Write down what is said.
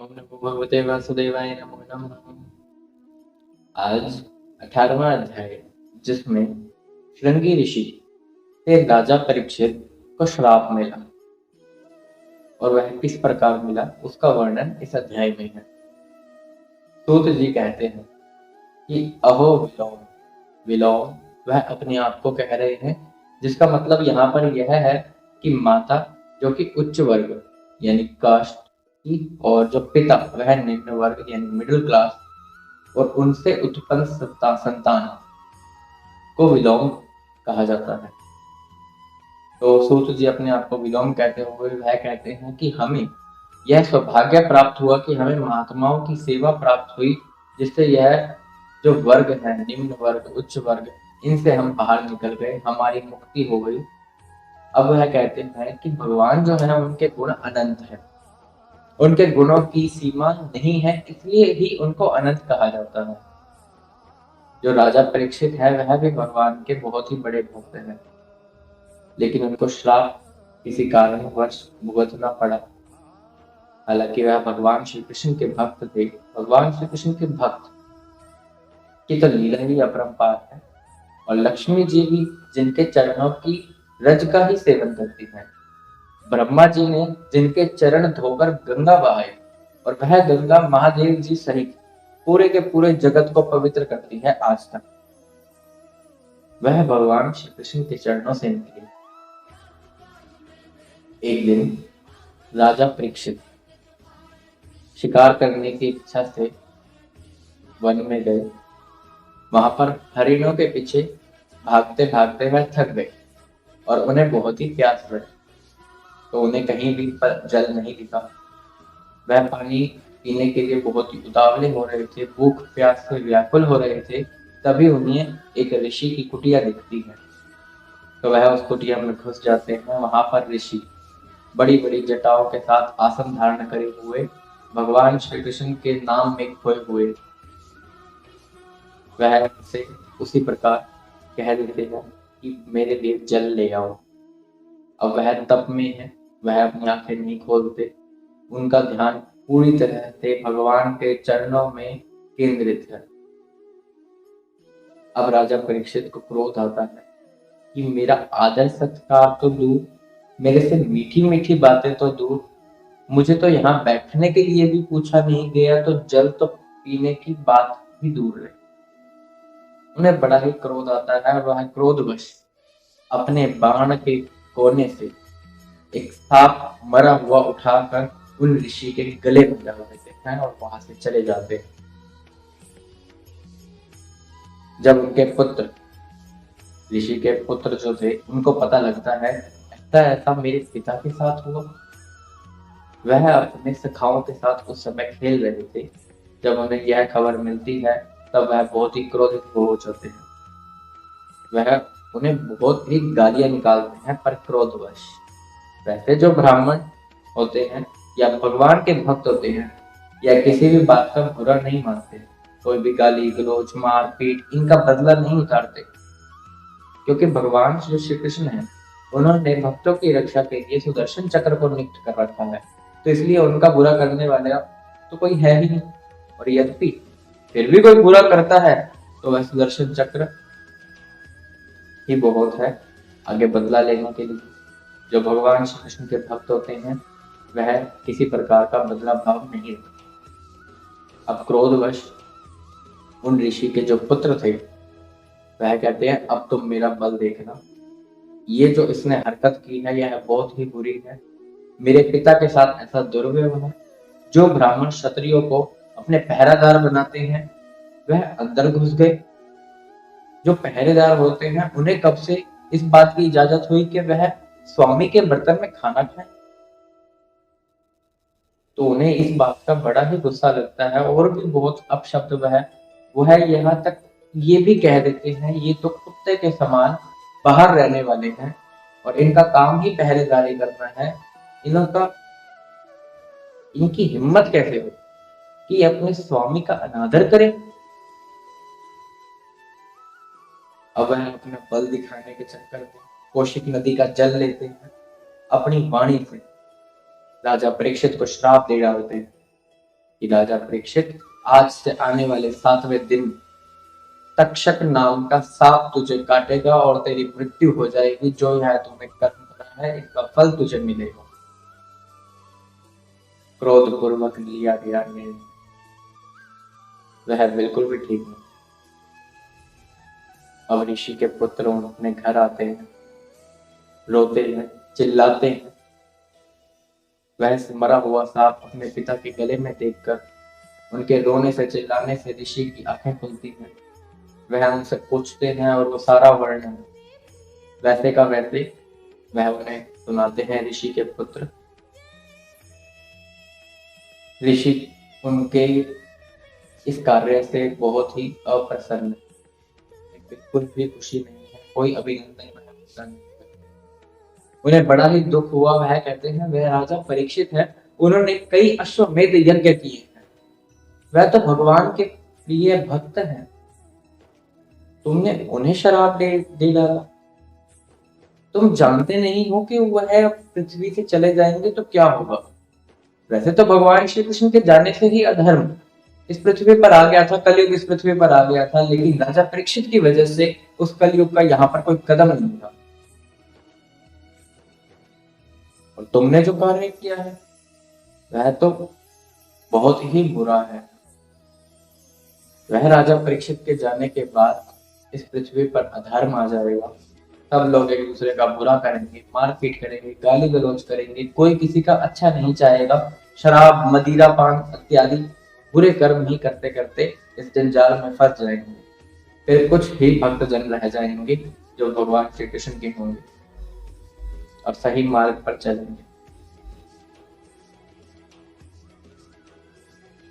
ओम नमो भगवते वासुदेवाय नमो नमः। आज 18वां अध्याय, जिसमें श्रृंगी ऋषि से राजा परीक्षित को श्राप मिला और वह किस प्रकार मिला उसका वर्णन इस अध्याय में है। सूत जी कहते हैं कि अहो विलोम। विलोम वह अपने आप को कह रहे हैं, जिसका मतलब यहाँ पर यह है कि माता जो कि उच्च वर्ग यानी कास्ट की, और जो पिता वह निम्न वर्ग यानी मिडिल क्लास, और उनसे उत्पन्न संतान को विलोम कहा जाता है। तो सूत जी अपने आप को विलोम कहते हुए वह कहते हैं कि हमें यह सौभाग्य प्राप्त हुआ कि हमें महात्माओं की सेवा प्राप्त हुई, जिससे यह जो वर्ग है, निम्न वर्ग उच्च वर्ग, इनसे हम बाहर निकल गए, हमारी मुक्ति हो गई। अब वह कहते हैं कि भगवान जो है उनके गुण अनंत है, उनके गुणों की सीमा नहीं है, इसलिए ही उनको अनंत कहा जाता है। जो राजा परीक्षित है वह भी भगवान के बहुत ही बड़े भक्त हैं, लेकिन उनको श्राप किसी कारणवश भुगतना पड़ा। हालांकि वह भगवान श्री कृष्ण के भक्त थे। भगवान श्री कृष्ण के भक्त की तो लीला ही अपरंपार है, और लक्ष्मी जी भी जिनके चरणों की रज का ही सेवन करती है। ब्रह्मा जी ने जिनके चरण धोकर गंगा बहाई, और वह गंगा महादेव जी सहित पूरे के पूरे जगत को पवित्र करती है आज तक, वह भगवान श्री कृष्ण के चरणों से निकली। एक दिन राजा परीक्षित शिकार करने की इच्छा से वन में गए। वहां पर हरिणों के पीछे भागते भागते वह थक गए और उन्हें बहुत ही प्यास लगी, तो उन्हें कहीं भी पर जल नहीं दिखा। वह पानी पीने के लिए बहुत ही उतावले हो रहे थे, भूख प्यास से व्याकुल हो रहे थे। तभी उन्हें एक ऋषि की कुटिया दिखती है, तो वह उस कुटिया में घुस जाते हैं। वहां पर ऋषि बड़ी बड़ी जटाओं के साथ आसन धारण करे हुए, भगवान श्री कृष्ण के नाम में खोए हुए, वह से उसी प्रकार कह देते हैं कि मेरे लिए जल ले आओ। अब वह तप में है, वह अपनी आंखें नहीं खोलते, उनका ध्यान पूरी तरह से भगवान के चरणों में केंद्रित है। अब राजा परीक्षित को क्रोध आता है कि मेरा आदर सत्कार तो दूर, मेरे से मीठी मीठी बातें तो दूर, मुझे तो यहाँ बैठने के लिए भी पूछा नहीं गया, तो जल तो पीने की बात भी दूर रहे। उन्हें बड़ा ही क्रोध आता है, वह क्रोधवश अपने बाण के कोने से एक सांप मरा हुआ उठाकर उन ऋषि के गले में डाल देते हैं और वहां से चले जाते हैं। जब उनके पुत्र, ऋषि के पुत्र जो थे, उनको पता लगता है ऐसा ऐसा मेरे पिता के साथ हुआ, वह अपने सखाओं के साथ उस समय खेल रहे थे। जब उन्हें यह खबर मिलती है तब वह बहुत ही क्रोधित हो जाते हैं। वह उन्हें बहुत ही गालियां निकालते हैं, पर क्रोधवश। वैसे जो ब्राह्मण होते हैं या भगवान के भक्त होते हैं, या किसी भी बात का बुरा नहीं मानते, कोई भी गाली गलौज मारपीट इनका बदला नहीं उतारते, क्योंकि भगवान श्री कृष्ण है, उन्होंने भक्तों की रक्षा के लिए सुदर्शन चक्र को नियुक्त कर रखा है, तो इसलिए उनका बुरा करने वाला तो कोई है ही नहीं। और यद्यपि फिर भी कोई बुरा करता है तो वह सुदर्शन चक्र ही बहुत है आगे बदला लेने के लिए। जो भगवान श्री कृष्ण के भक्त होते हैं वह किसी प्रकार का बदला भाव नहीं रखते। अब क्रोधवश उन ऋषि के जो पुत्र थे वह कहते हैं अब तुम मेरा बल देखना, ये जो इसने हरकत की है यह बहुत ही बुरी है। मेरे पिता के साथ ऐसा दुर्व्यवहार, जो ब्राह्मण क्षत्रियों को अपने पहरादार बनाते हैं वह अंदर घुस गए। जो पहरेदार होते हैं उन्हें कब से इस बात की इजाजत हुई कि वह स्वामी के बर्तन में खाना खाएं? तो उन्हें इस बात का बड़ा ही गुस्सा लगता है, और भी बहुत अपशब्द वो है यहाँ तक ये भी कह देते हैं ये तो कुत्ते के समान बाहर रहने वाले हैं, और इनका काम ही पहरेदारी करना है। इनका इनकी हिम्मत कैसे हो कि अपने स्वामी का अनादर करें। अब वह अपना बल दिखाने के चक्कर में कौशिक नदी का जल लेते हैं, अपनी वाणी से राजा परीक्षित को श्राप दे डालते हैं। कि राजा परीक्षित, आज से आने वाले 7वें दिन तक्षक नाम का सांप तुझे काटेगा और तेरी मृत्यु हो जाएगी। जो यह तूने कर्म करा है इसका फल तुझे मिलेगा। क्रोध पूर्वक लिया गया निर्णय वह बिल्कुल भी ठीक नहीं। अब ऋषि के पुत्र अपने घर आते हैं, रोते हैं, चिल्लाते हैं। वह मरा हुआ सांप अपने पिता के गले में देखकर उनके रोने से चिल्लाने से ऋषि की आंखें खुलती हैं। वह उनसे पूछते हैं और वो सारा वर्णन वैसे का वैसे वह उन्हें सुनाते हैं। ऋषि के पुत्र ऋषि उनके इस कार्य से बहुत ही अप्रसन्न, बिल्कुल भी खुशी नहीं है, कोई अभिनंदन नहीं। उन्हें बड़ा ही दुख हुआ। वह कहते हैं वह राजा परीक्षित है, उन्होंने कई अश्वमेध यज्ञ किए हैं, वह तो भगवान के प्रिय भक्त हैं, तुमने उन्हें शराब दे डाला। तुम जानते नहीं हो कि वह पृथ्वी से चले जाएंगे तो क्या होगा। वैसे तो भगवान श्री कृष्ण के जाने से ही अधर्म इस पृथ्वी पर आ गया था, कलयुग इस पृथ्वी पर आ गया था, लेकिन राजा परीक्षित की वजह से उस कलयुग का यहाँ पर कोई कदम नहीं था। और तुमने जो कार्य किया है वह तो बहुत ही बुरा है। वह राजा परीक्षित के जाने के बाद इस पृथ्वी पर अधर्म आ जाएगा। सब लोग एक दूसरे का बुरा करेंगे, मारपीट करेंगे, गाली गलौज करेंगे, कोई किसी का अच्छा नहीं चाहेगा। शराब, मदिरा पान इत्यादि बुरे कर्म ही करते करते इस जंजाल में फंस जाएंगे। फिर कुछ ही भक्त जन रह जाएंगे जो भगवान श्री कृष्ण के होंगे और सही मार्ग पर चलेंगे।